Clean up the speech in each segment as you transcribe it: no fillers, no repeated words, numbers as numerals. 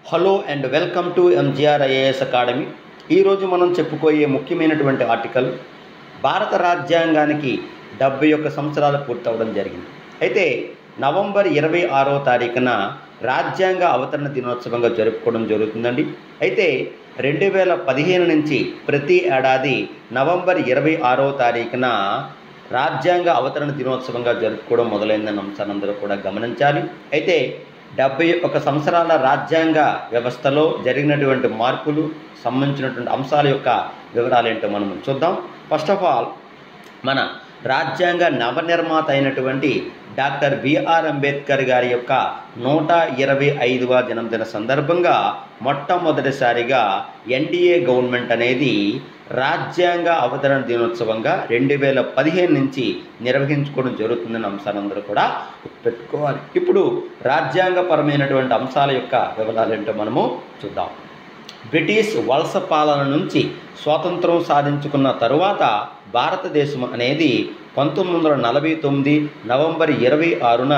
Hello and welcome to MGR IAS academy. ఈరోజు మనం చెప్పుకోయే ముఖ్యమైనటువంటి ఆర్టికల్ భారత రాజ్యాంగానికి 71 సంవత్సరాలు పూర్తవడం జరిగింది. అయితే నవంబర్ 26వ తారీఖున రాజ్యాంగ అవతరణ దినోత్సవంగా జరుపుకోవడం జరుగుతుందండి. అయితే 2015 నుంచి ప్రతి ఏడాది నవంబర్ 26వ తారీఖున రాజ్యాంగ అవతరణ దినోత్సవంగా జరుపుకోవడం మొదలైందన్న అంశాన్ని అందరూ కూడా గమనించాలి. అయితే 71 సంవత్సరాల రాజ్యాంగ వ్యవస్థలో జరిగినటువంటి మార్పులు సంబంధించినటువంటి అంశాల యొక్క వివరాలు ఏంటో మనం చూద్దాం. ఫస్ట్ ఆఫ్ ఆల్, మన రాజ్యాంగ నవనిర్మాత అయినటువంటి డాక్టర్ బిఆర్ అంబేద్కర్ గారి యొక్క 125వ జన్మదిన సందర్భంగా మొట్టమొదటిసారిగా ఎన్డీఏ గవర్నమెంట్ అనేది రాజ్యాంగ అవతరణ దినోత్సవంగా 2015 నుంచి నిర్వహించుకోవడం జరుగుతుందన్న అంశాన్ని అందరూ కూడా పెట్టుకోవాలి. ఇప్పుడు రాజ్యాంగపరమైనటువంటి అంశాల యొక్క వివరాలు ఏంటో మనము చూద్దాం. బ్రిటిష్ వలస పాలన నుంచి స్వాతంత్రం సాధించుకున్న తరువాత భారతదేశం అనేది 1949 నవంబర్ 26న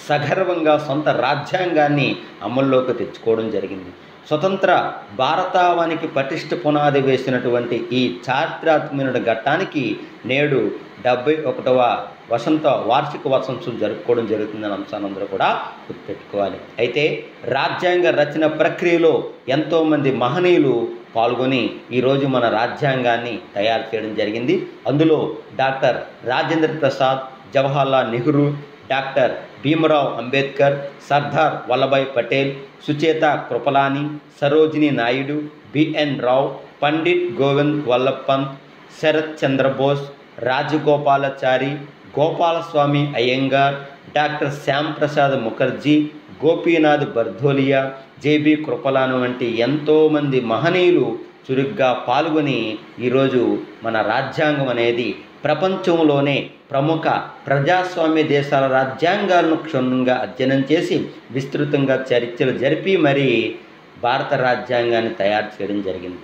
సగర్వంగా సొంత రాజ్యాంగాన్ని అమల్లోకి తెచ్చుకోవడం జరిగింది. స్వతంత్ర భారతావనికి పటిష్ట పునాది వేసినటువంటి ఈ చారిత్రాత్మకమైన ఘట్టానికి నేడు 71వ వార్షిక వసంతం జరుపుకోవడం జరుగుతుందన్న అంశాన్ని అందరూ కూడా గుర్తుపెట్టుకోవాలి. అయితే రాజ్యాంగ రచన ప్రక్రియలో ఎంతోమంది మహనీయులు పాల్గొని ఈరోజు మన రాజ్యాంగాన్ని తయారు చేయడం జరిగింది. అందులో doctor Rajendra Prasad, Jawaharlal Nehru, doctor Bhimrao Ambedkar, Sardar Vallabhbhai Patel, Sucheta Kripalani, Sarojini Naidu, BN Rao, Pandit Govind Vallabh Pant, Sarat Chandrabose, Rajagopalachari, Gopalaswami Ayyangar, doctor Shyam Prasad Mukherjee, Gopinath Bardoloi, JB Kripalani వంటి ఎంతోమంది మహనీయులు చురుగ్గా పాల్గొని ఈరోజు మన రాజ్యాంగం అనేది ప్రపంచంలోనే ప్రముఖ ప్రజాస్వామ్య దేశాల రాజ్యాంగాలను క్షుణ్ణంగా అధ్యయనం చేసి విస్తృతంగా చర్చలు జరిపి మరీ భారత రాజ్యాంగాన్ని తయారు చేయడం జరిగింది.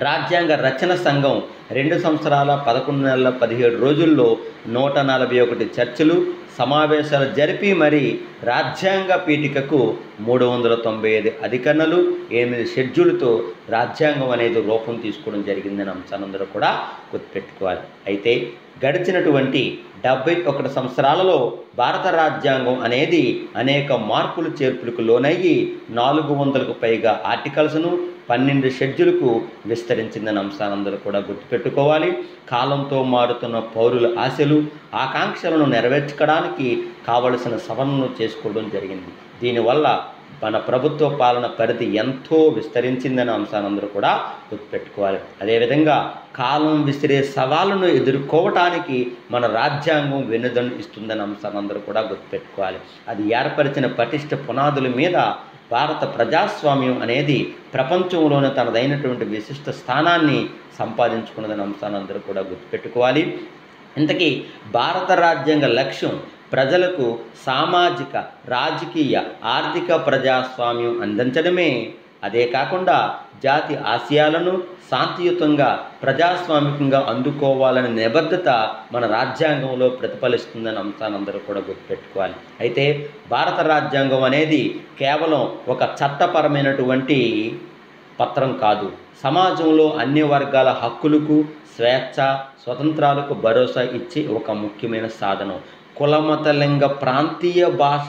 రాజ్యాంగ రచన సంఘం 2 సంవత్సరాల 11 నెలల 17 రోజుల్లో 141 చర్చలు సమావేశాలు జరిపి మరి రాజ్యాంగ పీఠికకు 395 అధికరణలు 8 షెడ్యూల్తో రాజ్యాంగం అనేది రూపం తీసుకోవడం జరిగిందని అంశాలందరూ కూడా గుర్తుపెట్టుకోవాలి. అయితే గడిచినటువంటి 71 సంవత్సరాలలో భారత రాజ్యాంగం అనేది అనేక మార్పులు చేర్పులకు లోనయ్యి 400కు పైగా ఆర్టికల్స్ను 12 షెడ్యూల్కు విస్తరించిందని అంశాలందరూ కూడా గుర్తుపెట్టుకోవాలి. కాలంతో మారుతున్న పౌరుల ఆశలు ఆకాంక్షలను నెరవేర్చడానికి కావలసిన సవరణను చేసుకోవడం జరిగింది. దీనివల్ల మన ప్రభుత్వ పాలన పరిధి ఎంతో విస్తరించిందనే అంశాలందరూ కూడా గుర్తుపెట్టుకోవాలి. అదేవిధంగా కాలం విసిరే సవాళ్ళను ఎదుర్కోవటానికి మన రాజ్యాంగం వెన్నుదన్ను ఇస్తుందనే అంశాలందరూ కూడా గుర్తుపెట్టుకోవాలి. అది ఏర్పరిచిన పటిష్ట పునాదుల మీద భారత ప్రజాస్వామ్యం అనేది ప్రపంచంలోనే తనదైనటువంటి విశిష్ట స్థానాన్ని సంపాదించుకున్నదనే అంశాన్ని అందరూ కూడా గుర్తుపెట్టుకోవాలి. ఇంతకీ భారత రాజ్యాంగ లక్ష్యం ప్రజలకు సామాజిక, రాజకీయ, ఆర్థిక ప్రజాస్వామ్యం అందించడమే. అదే కాకుండా జాతి ఆశయాలను శాంతియుతంగా ప్రజాస్వామికంగా అందుకోవాలనే నిబద్ధత మన రాజ్యాంగంలో ప్రతిఫలిస్తుందని అంశాన్ని అందరూ కూడా గుర్తుపెట్టుకోవాలి. అయితే భారత రాజ్యాంగం అనేది కేవలం ఒక చట్టపరమైనటువంటి పత్రం కాదు, సమాజంలో అన్ని వర్గాల హక్కులకు, స్వేచ్ఛ, స్వతంత్రాలకు భరోసా ఇచ్చే ఒక ముఖ్యమైన సాధనం. కులమత, లింగ, ప్రాంతీయ, భాష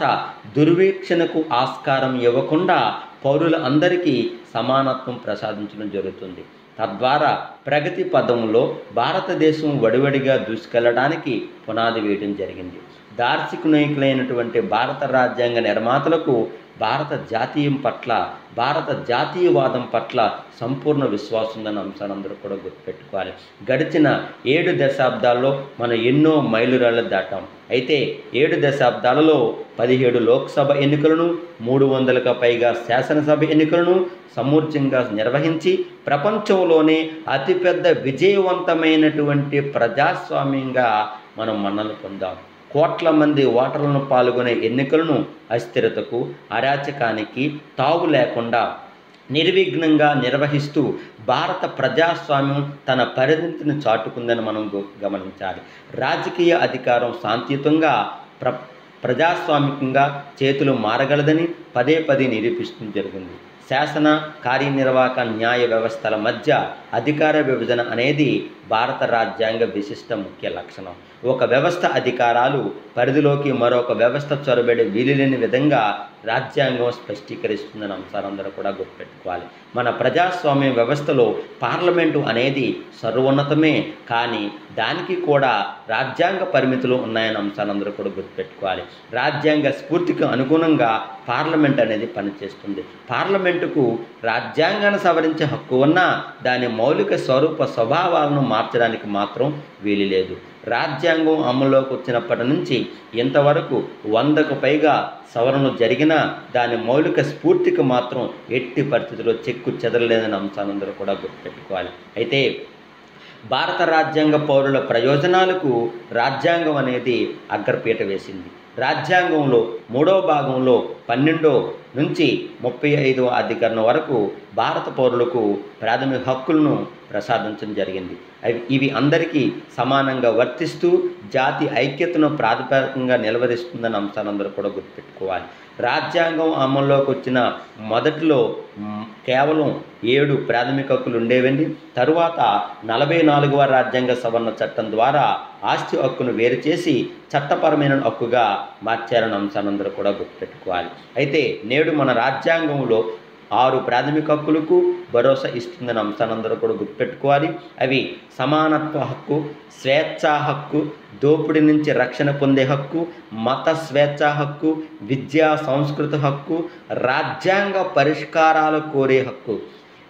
దుర్వీక్షణకు ఆస్కారం ఇవ్వకుండా పౌరుల అందరికీ సమానత్వం ప్రసాదించడం జరుగుతుంది. తద్వారా ప్రగతి పదంలో భారతదేశం వడివడిగా దూసుకెళ్లడానికి పునాది వేయడం జరిగింది. దార్శనికులైనటువంటి భారత రాజ్యాంగ నిర్మాతలకు భారత జాతీయం పట్ల, భారత జాతీయవాదం పట్ల సంపూర్ణ విశ్వాసం ఉందన్న అంశాలందరూ కూడా గుర్తుపెట్టుకోవాలి. గడిచిన 7 దశాబ్దాల్లో మనం ఎన్నో మైలురాళ్ళు దాటాం. అయితే 7 దశాబ్దాలలో 17 లోక్సభ ఎన్నికలను, 300కు పైగా శాసనసభ ఎన్నికలను సమూర్జంగా నిర్వహించి ప్రపంచంలోనే అతిపెద్ద విజయవంతమైనటువంటి ప్రజాస్వామ్యంగా మనం మన్నలు పొందాం. కోట్ల మంది ఓటర్లను పాల్గొనే ఎన్నికలను అస్థిరతకు, అరాచకానికి తావు లేకుండా నిర్విఘ్నంగా నిర్వహిస్తూ భారత ప్రజాస్వామ్యం తన పరిణతిని చాటుకుందని మనం గమనించాలి. రాజకీయ అధికారం శాంతియుతంగా ప్రజాస్వామికంగా చేతులు మారగలదని పదే పదే నిరూపిస్తూ జరిగింది. శాసన, కార్యనిర్వాహక, న్యాయ వ్యవస్థల మధ్య అధికార విభజన అనేది భారత రాజ్యాంగ విశిష్ట ముఖ్య లక్షణం. ఒక వ్యవస్థ అధికారాలు పరిధిలోకి మరొక వ్యవస్థ చొరబడే వీలులేని విధంగా రాజ్యాంగం స్పష్టీకరిస్తుందని అంశాలందరూ కూడా గుర్తుపెట్టుకోవాలి. మన ప్రజాస్వామ్య వ్యవస్థలో పార్లమెంటు అనేది సర్వోన్నతమే, కానీ దానికి కూడా రాజ్యాంగ పరిమితులు ఉన్నాయని అంశాలందరూ కూడా గుర్తుపెట్టుకోవాలి. రాజ్యాంగ స్ఫూర్తికి అనుగుణంగా పార్లమెంట్ అనేది పనిచేస్తుంది. పార్లమెంటుకు రాజ్యాంగాన్ని సవరించే హక్కు ఉన్నా దాని మౌలిక స్వరూప స్వభావాలను మార్చడానికి మాత్రం వీలు లేదు. రాజ్యాంగం అమల్లోకి వచ్చినప్పటి నుంచి ఇంతవరకు 100కు పైగా సవరణలు జరిగినా దాని మౌలిక స్ఫూర్తికి మాత్రం ఎట్టి పరిస్థితుల్లో చెక్కు చెదరలేదని అంశాలందరూ కూడా గుర్తుపెట్టుకోవాలి. అయితే భారత రాజ్యాంగ పౌరుల ప్రయోజనాలకు రాజ్యాంగం అనేది అగ్రపీట వేసింది. రాజ్యాంగంలో 3వ భాగంలో 12 నుంచి 35వ అధికరణం వరకు భారత పౌరులకు ప్రాథమిక హక్కులను ప్రసాదించడం జరిగింది. ఇవి అందరికీ సమానంగా వర్తిస్తూ జాతి ఐక్యతను ప్రాతిపదికంగా నిలవరిస్తుందని అంశాలందరూ కూడా గుర్తుపెట్టుకోవాలి. రాజ్యాంగం అమల్లోకి వచ్చిన మొదటిలో కేవలం 7 ప్రాథమిక హక్కులు ఉండేవండి. తరువాత 44వ రాజ్యాంగ సవరణ చట్టం ద్వారా ఆస్తి హక్కును వేరు చేసి చట్టపరమైన హక్కుగా మార్చారని అంశాలందరూ కూడా గుర్తుపెట్టుకోవాలి. అయితే నేడు మన రాజ్యాంగంలో 6 ప్రాథమిక హక్కులకు భరోసా ఇస్తుందని అంశాలందరూ కూడా గుర్తుపెట్టుకోవాలి. అవి సమానత్వ హక్కు, స్వేచ్ఛా హక్కు, దోపిడీ నుంచి రక్షణ పొందే హక్కు, మత స్వేచ్ఛా హక్కు, విద్యా సంస్కృతి హక్కు, రాజ్యాంగ పరిష్కారాలు కోరే హక్కు.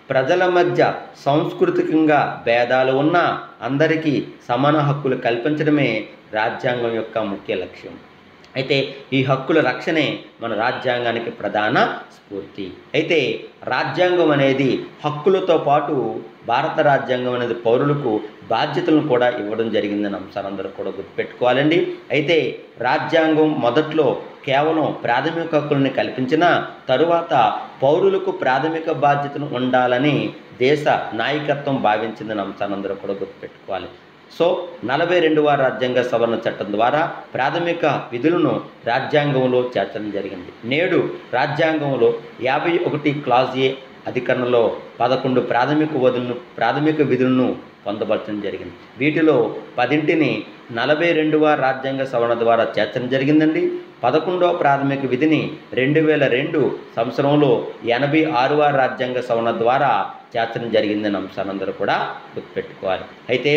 ప్రజల మధ్య సాంస్కృతికంగా భేదాలు ఉన్నా అందరికీ సమాన హక్కులు కల్పించడమే రాజ్యాంగం యొక్క ముఖ్య లక్ష్యం. అయితే ఈ హక్కుల రక్షణే మన రాజ్యాంగానికి ప్రధాన స్ఫూర్తి. అయితే రాజ్యాంగం అనేది హక్కులతో పాటు భారత రాజ్యాంగం అనేది పౌరులకు బాధ్యతలను కూడా ఇవ్వడం జరిగిందని అంశాలందరూ కూడా గుర్తుపెట్టుకోవాలండి. అయితే రాజ్యాంగం మొదట్లో కేవలం ప్రాథమిక హక్కులను కల్పించిన తరువాత పౌరులకు ప్రాథమిక బాధ్యతలు ఉండాలని దేశ నాయకత్వం భావించిందని అంశాలందరూ కూడా గుర్తుపెట్టుకోవాలి. సో 42వ రాజ్యాంగ సవరణ చట్టం ద్వారా ప్రాథమిక విధులను రాజ్యాంగంలో చేర్చడం జరిగింది. నేడు రాజ్యాంగంలో 51 క్లాజ్ ఏ అధికరణలో 11 ప్రాథమిక విధులను పొందపరచడం జరిగింది. వీటిలో 10ని 42వ రాజ్యాంగ సవరణ ద్వారా చేర్చడం జరిగిందండి. 11వ ప్రాథమిక విధిని 2002 సంవత్సరంలో 86వ రాజ్యాంగ సవరణ ద్వారా చేర్చడం జరిగిందని అంశాలందరూ కూడా గుర్తుపెట్టుకోవాలి. అయితే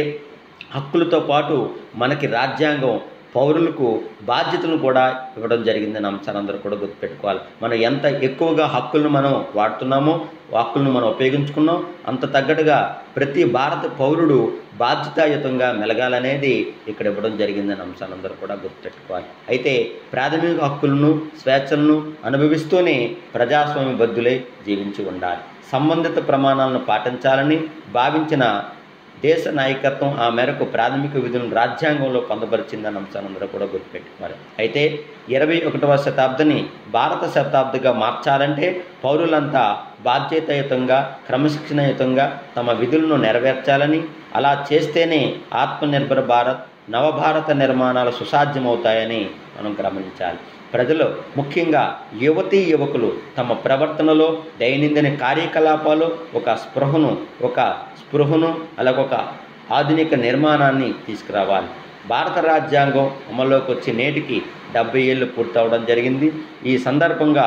హక్కులతో పాటు మనకి రాజ్యాంగం పౌరులకు బాధ్యతలను కూడా ఇవ్వడం జరిగిందని అంశాలందరూ కూడా గుర్తుపెట్టుకోవాలి. మనం ఎంత ఎక్కువగా హక్కులను మనం వాడుతున్నామో, హక్కులను మనం ఉపయోగించుకున్నాం, అంత తగ్గట్టుగా ప్రతి భారత పౌరుడు బాధ్యతాయుతంగా మెలగాలనేది ఇక్కడ ఇవ్వడం జరిగిందని అంశాలందరూ కూడా గుర్తుపెట్టుకోవాలి. అయితే ప్రాథమిక హక్కులను, స్వేచ్ఛలను అనుభవిస్తూనే ప్రజాస్వామ్యబద్ధులై జీవించి ఉండాలి. సంబంధిత ప్రమాణాలను పాటించాలని భావించిన దేశ నాయకత్వం ఆ మేరకు ప్రాథమిక విధులను రాజ్యాంగంలో పొందపరిచిందన్న అంశాలందరూ కూడా గుర్తుపెట్టుకోవాలి. అయితే 21వ శతాబ్దిని భారత శతాబ్దిగా మార్చాలంటే పౌరులంతా బాధ్యతాయుతంగా, క్రమశిక్షణయుతంగా తమ విధులను నెరవేర్చాలని, అలా చేస్తేనే ఆత్మనిర్భర భారత్, నవభారత నిర్మాణాలు సుసాధ్యమవుతాయని మనం గమనించాలి. ప్రజలు ముఖ్యంగా యువతీ యువకులు తమ ప్రవర్తనలో, దైనందిన కార్యకలాపాలు ఒక స్పృహను అలాగ ఒక ఆధునిక నిర్మాణాన్ని తీసుకురావాలి. భారత రాజ్యాంగం అమల్లోకి వచ్చి నేటికి 70 ఏళ్ళు పూర్తవడం జరిగింది. ఈ సందర్భంగా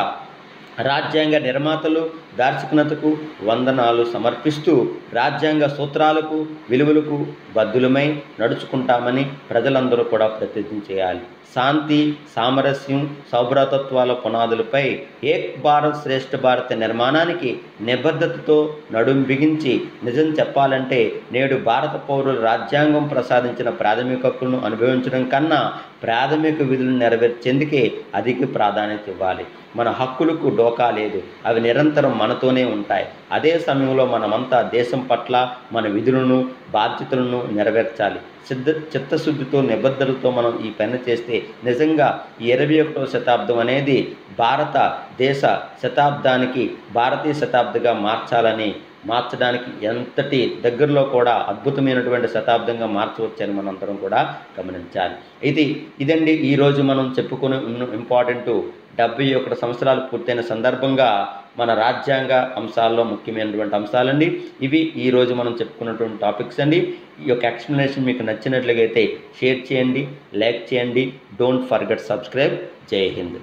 రాజ్యాంగ నిర్మాతలు దార్శనికతకు వందనాలు సమర్పిస్తూ రాజ్యాంగ సూత్రాలకు, విలువలకు బద్ధులమై నడుచుకుంటామని ప్రజలందరూ కూడా ప్రతిజ్ఞ చేయాలి. శాంతి, సామరస్యం, సౌభ్రాతత్వాల పునాదులపై ఏక్ భారత్ శ్రేష్ఠ భారత నిర్మాణానికి నిబద్ధతతో నడుం బిగించి నిజం చెప్పాలంటే నేడు భారత పౌరులు రాజ్యాంగం ప్రసాదించిన ప్రాథమిక హక్కులను అనుభవించడం కన్నా ప్రాథమిక విధులను నెరవేర్చేందుకే అధిక ప్రాధాన్యత ఇవ్వాలి. మన హక్కులకు డోకా లేదు, అవి నిరంతరం మనతోనే ఉంటాయి. అదే సమయంలో మనమంతా దేశం పట్ల మన విధులను, బాధ్యతలను నెరవేర్చాలి. చిత్తశుద్ధితో, నిబద్ధతతో మనం ఈ పని చేస్తే నిజంగా ఈ 21వ శతాబ్దం అనేది భారతదేశ శతాబ్దానికి భారతీయ శతాబ్దిగా మార్చాలని మార్చడానికి ఎంతటి దగ్గరలో కూడా అద్భుతమైనటువంటి శతాబ్దంగా మార్చవచ్చని మనందరం కూడా గమనించాలి. ఇదండి ఈరోజు మనం చెప్పుకునే ఇంపార్టెంట్ 71 సంవత్సరాలు పూర్తయిన సందర్భంగా మన రాజ్యాంగ అంశాల్లో ముఖ్యమైనటువంటి అంశాలండి. ఇవి ఈరోజు మనం చెప్పుకున్నటువంటి టాపిక్స్ అండి. ఈ యొక్క ఎక్స్ప్లెనేషన్ మీకు నచ్చినట్లయితే షేర్ చేయండి, లైక్ చేయండి. Don't forget subscribe. జై హింద్.